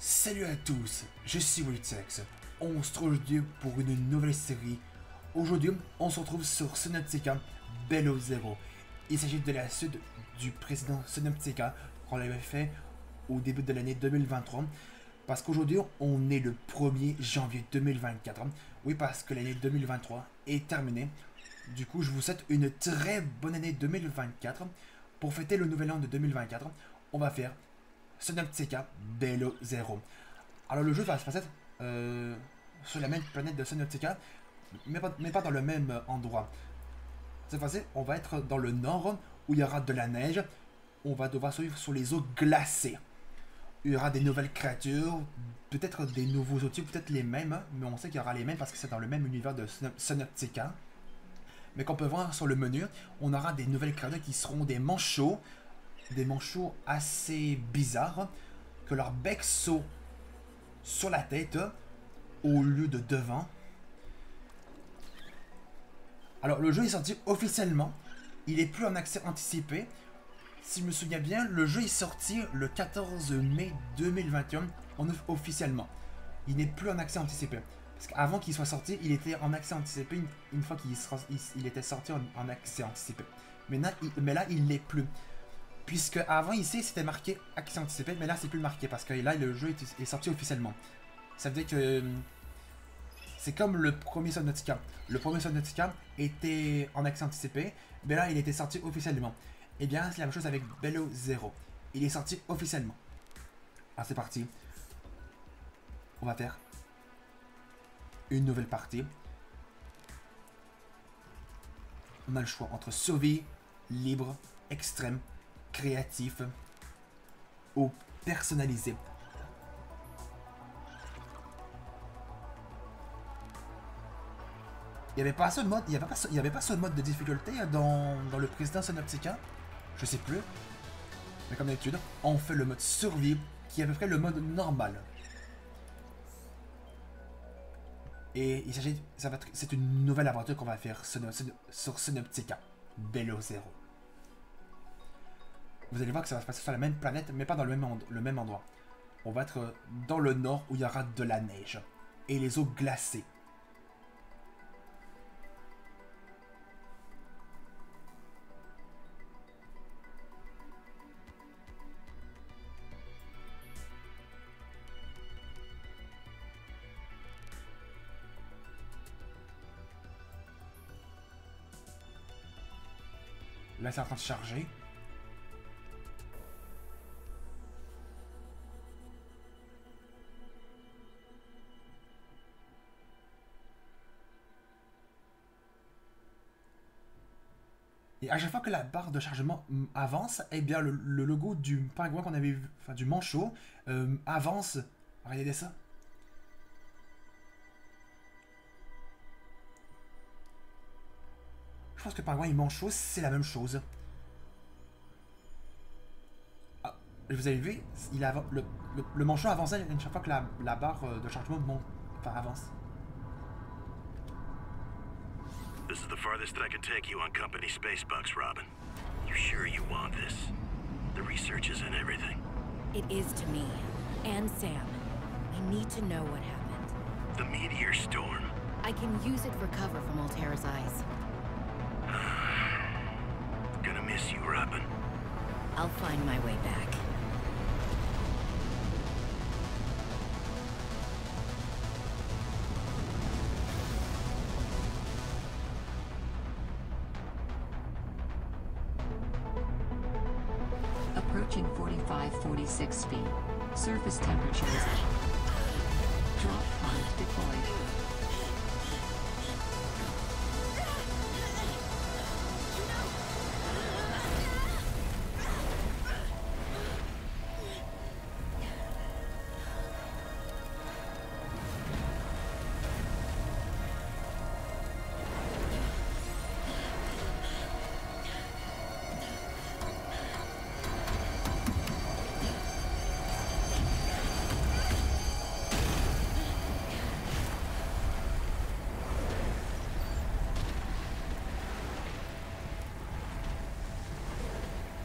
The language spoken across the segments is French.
Salut à tous, je suis Witex. On se retrouve aujourd'hui pour une nouvelle série. Aujourd'hui, on se retrouve sur Subnautica Below Zero. Il s'agit de la suite du précédent Subnautica qu'on avait fait au début de l'année 2023. Parce qu'aujourd'hui, on est le 1er janvier 2024. Oui, parce que l'année 2023 est terminée. Du coup, je vous souhaite une très bonne année 2024. Pour fêter le nouvel an de 2024, on va faire Subnautica Below Zero. Alors le jeu va se passer sur la même planète de Subnautica, mais pas dans le même endroit. Cette fois-ci, on va être dans le nord, où il y aura de la neige. On va devoir survivre sur les eaux glacées. Il y aura des nouvelles créatures, peut-être des nouveaux outils, peut-être les mêmes, mais on sait qu'il y aura les mêmes parce que c'est dans le même univers de Subnautica. Mais qu'on peut voir sur le menu, on aura des nouvelles créatures qui seront des manchots. Des manchots assez bizarres, que leur bec saute sur la tête au lieu de devant. Alors le jeu est sorti officiellement, il est plus en accès anticipé. Si je me souviens bien, le jeu est sorti le 14 mai 2021 officiellement. Il n'est plus en accès anticipé. Parce qu'avant qu'il soit sorti, il était en accès anticipé une fois qu'il était sorti en accès anticipé. Mais là, il l'est plus. Puisque avant ici c'était marqué accès anticipé, mais là c'est plus marqué parce que là le jeu est sorti officiellement. Ça veut dire que c'est comme le premier Subnautica. Le premier Subnautica était en accès anticipé, mais là il était sorti officiellement. Et bien c'est la même chose avec Below Zero. Il est sorti officiellement. Alors c'est parti. On va faire une nouvelle partie. On a le choix entre survie, libre, extrême, créatif ou personnalisé. Il n'y avait pas ce mode, il y avait pas ce mode de difficulté dans le précédent Subnautica. Je sais plus. Mais comme d'habitude, on fait le mode survie qui est à peu près le mode normal. Et il s'agit, c'est une nouvelle aventure qu'on va faire sur Subnautica Below Zero. Vous allez voir que ça va se passer sur la même planète, mais pas dans le même endroit. On va être dans le nord où il y aura de la neige et les eaux glacées. Là, c'est en train de charger. Et à chaque fois que la barre de chargement avance, eh bien le logo du pingouin qu'on avait vu, enfin du manchot, avance. Regardez ça. Je pense que pingouin et manchot, c'est la même chose. Ah, vous avez vu, le manchot avançait à chaque fois que la barre de chargement avance. This is the farthest that I can take you on company space bucks, Robin. You sure you want this? The research is in everything. It is to me. And Sam. We need to know what happened. The meteor storm. I can use it for cover from Altera's eyes. Gonna miss you, Robin. I'll find my way back. Approaching 45-46 feet. Surface temperatures. Drop pod deployed.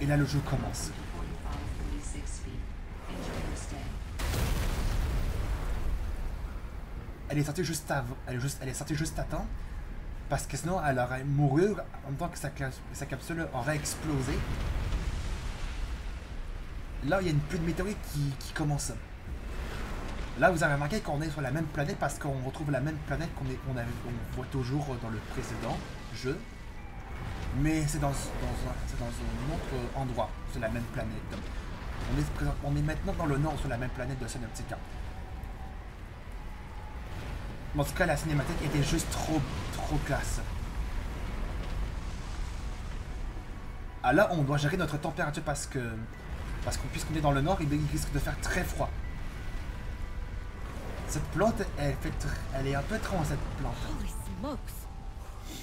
Et là, le jeu commence. 45-46 feet. Enjoy your stay. elle est sortie juste avant. Elle est sortie juste à temps. Parce que sinon, elle aurait mouru en même temps que sa capsule aurait explosé. Là, il y a une pluie de météorites qui commence. Là, vous avez remarqué qu'on est sur la même planète parce qu'on retrouve la même planète qu'on voit toujours dans le précédent jeu. Mais c'est dans un autre endroit, sur la même planète. On est maintenant dans le nord, sur la même planète de Synoptica. En tout cas, la cinématique était juste trop classe. Ah là, on doit gérer notre température parce que puisqu'on est dans le nord, il risque de faire très froid. Cette plante, elle est un peu étrange, cette plante. Holy smokes!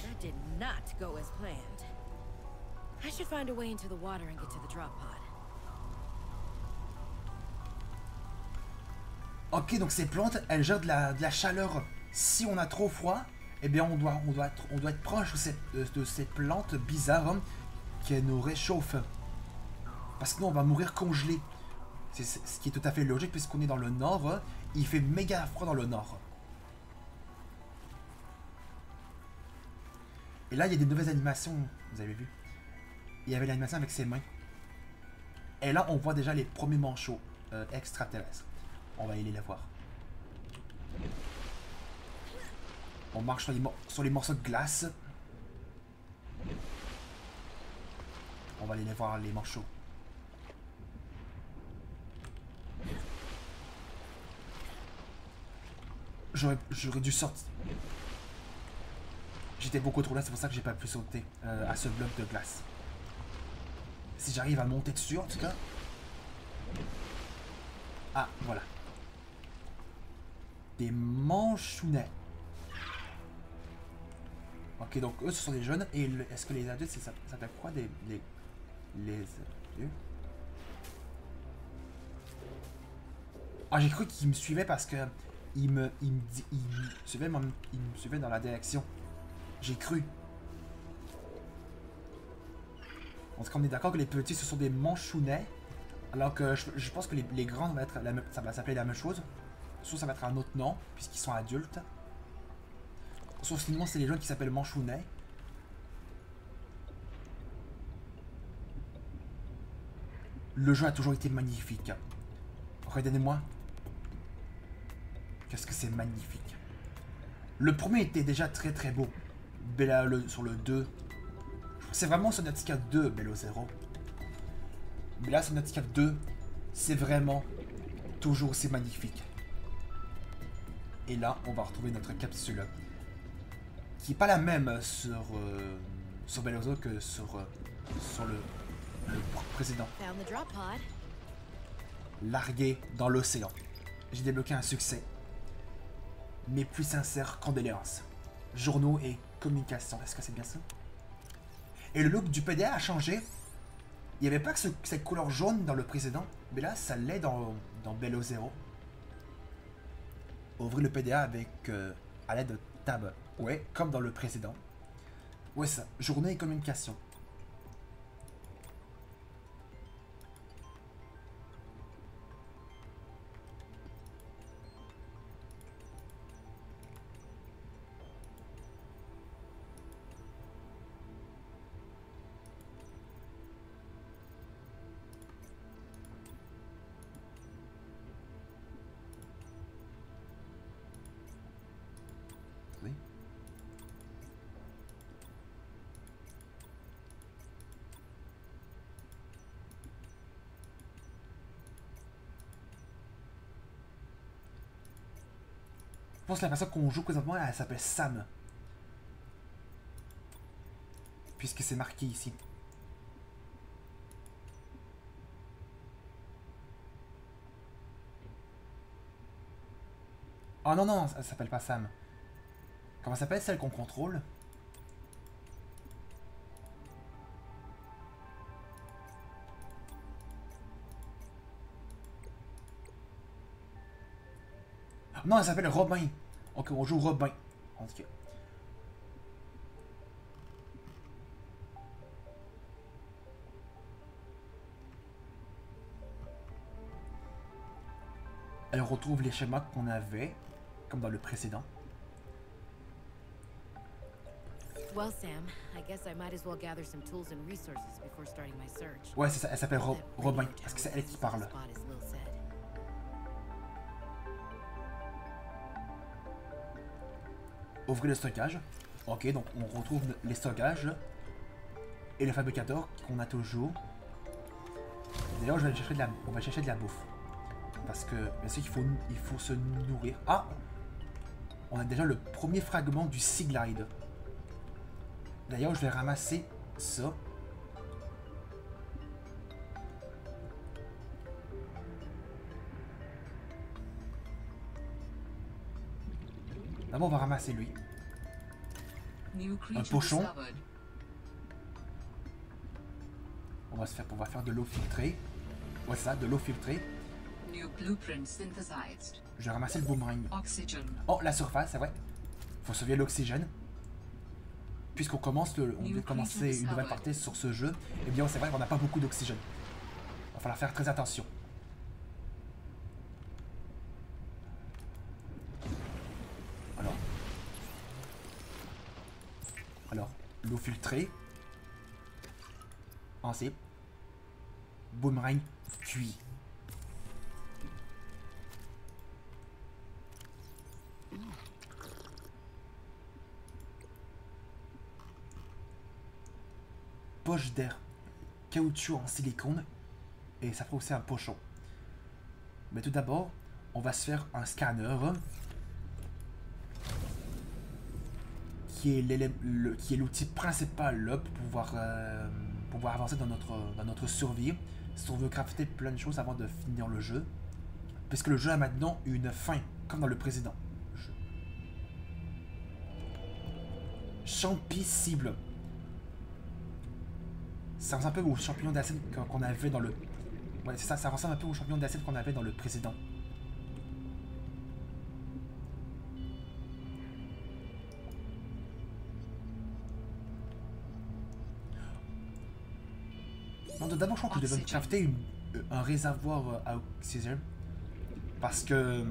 That did not go as planned. I should find a way into the water and get to the drop pod. Ok, donc ces plantes, elles gèrent de la chaleur. Si on a trop froid, eh bien on doit être proche de ces plantes bizarres hein, qui nous réchauffent. Parce que sinon on va mourir congelé. C'est ce qui est tout à fait logique puisqu'on est dans le nord. Hein, il fait méga froid dans le nord. Et là il y a des nouvelles animations, vous avez vu. Il y avait l'animation avec ses mains. Et là on voit déjà les premiers manchots extraterrestres. On va aller les voir. On marche sur les morceaux de glace. On va aller les voir, les manchots. J'aurais dû sortir. J'étais beaucoup trop là, c'est pour ça que j'ai pas pu sauter à ce bloc de glace. Si j'arrive à monter dessus, en tout cas. Ah, voilà. Des manchounets. Ok, donc eux, ce sont des jeunes. Et est-ce que les adultes, ça s'appelle quoi les adultes? Ah, j'ai cru qu'ils me suivaient parce que il me suivait dans la direction. J'ai cru. En tout cas, on est d'accord que les petits, ce sont des manchounets. Alors que je pense que les grands, ça va s'appeler la même chose. Soit ça va être un autre nom, puisqu'ils sont adultes. Soit sinon, c'est les jeunes qui s'appellent manchounets. Le jeu a toujours été magnifique. Regardez-moi. Qu'est-ce que c'est magnifique. Le premier était déjà très très beau. Bella sur le 2. C'est vraiment Subnautica 2, Bello 0. Mais là, Subnautica 2, c'est vraiment toujours aussi magnifique. Et là, on va retrouver notre capsule. Qui n'est pas la même sur Bello 0 que sur le précédent. Largué dans l'océan. J'ai débloqué un succès. Mes plus sincères condoléances. Journaux et communications. Est-ce que c'est bien ça? Et le look du PDA a changé. Il n'y avait pas que cette couleur jaune dans le précédent. Mais là, ça l'est dans Bello 0. Ouvrir le PDA avec à l'aide de tab. Ouais, comme dans le précédent. Ouais, ça. Journée et communication. Je pense que la personne qu'on joue présentement, elle s'appelle Sam. Puisque c'est marqué ici. Oh non, non, elle s'appelle pas Sam. Comment s'appelle celle qu'on contrôle? Non, elle s'appelle Robin. Ok, on joue Robin. En tout cas. Elle retrouve les schémas qu'on avait. comme dans le précédent. Well, Sam, I guess I might as well gather some tools and resources before starting my search. Ouais, c'est ça, elle s'appelle Robin, parce que c'est elle qui parle. Spot, as Lil said. Ouvrez le stockage. Ok, donc on retrouve les stockages. Et le fabricateur qu'on a toujours. D'ailleurs, on va chercher de la bouffe. Parce que, bien sûr, il faut se nourrir. Ah! On a déjà le premier fragment du Sea Glide. D'ailleurs, je vais ramasser ça. D'abord, on va ramasser lui. Un pochon. On va faire de l'eau filtrée. Ouais, ça, de l'eau filtrée. Je vais ramasser le boomerang. Oh, la surface, c'est vrai. Faut sauver l'oxygène. Puisqu'on veut commencer une nouvelle partie sur ce jeu, eh bien, c'est vrai qu'on n'a pas beaucoup d'oxygène. Il va falloir faire très attention. Alors, l'eau filtrée. Ensuite, boomerang cuit. Poche d'air, caoutchouc en silicone, et ça fera aussi un pochon. Mais tout d'abord, on va se faire un scanner qui est l'outil principal là, pour pouvoir avancer dans notre survie. Si on veut crafter plein de choses avant de finir le jeu, puisque le jeu a maintenant une fin, comme dans le précédent. Champi cible. Ça ressemble un peu aux champignons d'acide qu'on avait dans le... Ouais, c'est ça, ça ressemble un peu aux champignons d'acide qu'on avait dans le précédent. Non, d'abord, je crois que je devais crafter un réservoir à oxygène. Parce que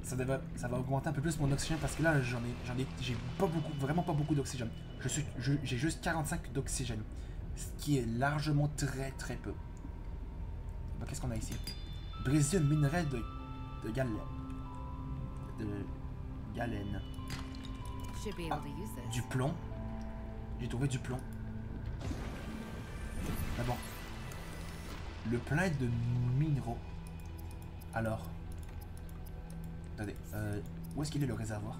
ça va augmenter un peu plus mon oxygène. Parce que là, j'ai pas beaucoup, vraiment pas beaucoup d'oxygène. J'ai juste 45 d'oxygène. Ce qui est largement très peu. Bon, qu'est-ce qu'on a ici? Brésil, minerai de galène. Ah, du plomb. J'ai trouvé du plomb. D'abord, le plein de minéraux. Alors, attendez, où est-ce qu'il est le réservoir?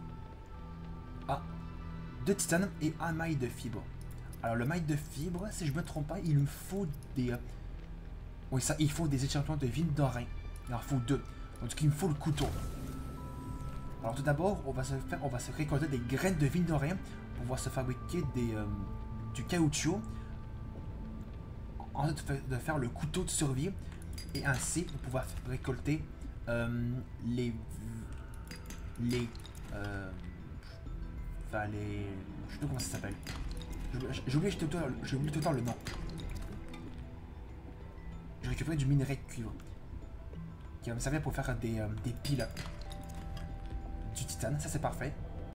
Ah, 2 titane et 1 maille de fibre. Alors le maille de fibre, si je me trompe pas, il nous faut des... oui, ça, il faut des échantillons de vigne d'oreille. Il en faut 2. Donc il me faut le couteau. Alors tout d'abord, on va se récolter des graines de vigne d'oreille pour pouvoir se fabriquer du caoutchouc. Ensuite de faire le couteau de survie. Et ainsi, pour pouvoir récolter je sais pas comment ça s'appelle. J'ai oublié tout le temps le nom. J'ai récupéré du minerai de cuivre qui va me servir pour faire des piles. Du titane, ça c'est parfait.